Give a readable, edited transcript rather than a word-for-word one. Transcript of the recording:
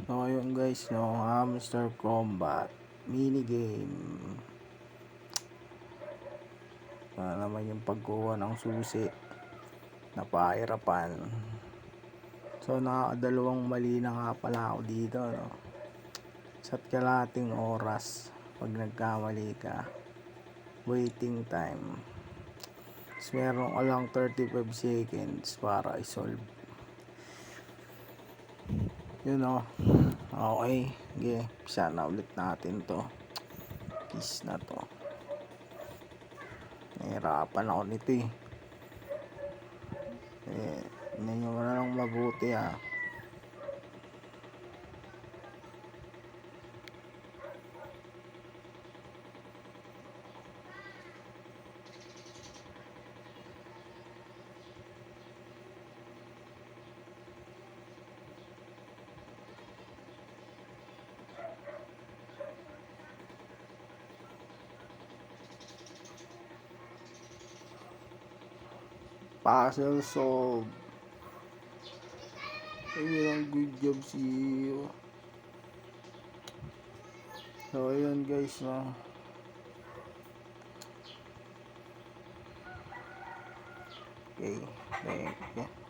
So ayun guys, no, Hamster Combat mini game. Naman yung pagkuha ng susi na pahirapan. So nakakadalawang mali na nga pala ako dito, no? Isa't kalating oras pag nagkamali ka, waiting time. So meron ka lang 35 seconds para i-solve. Yun, no? Okay, sige, sana ulit natin to. Kiss na to. Nahirapan ako nito hindi nyo na lang mabuti Puzzle solved. Ayun, good job CEO. So ayun guys, no. Okay, thank you.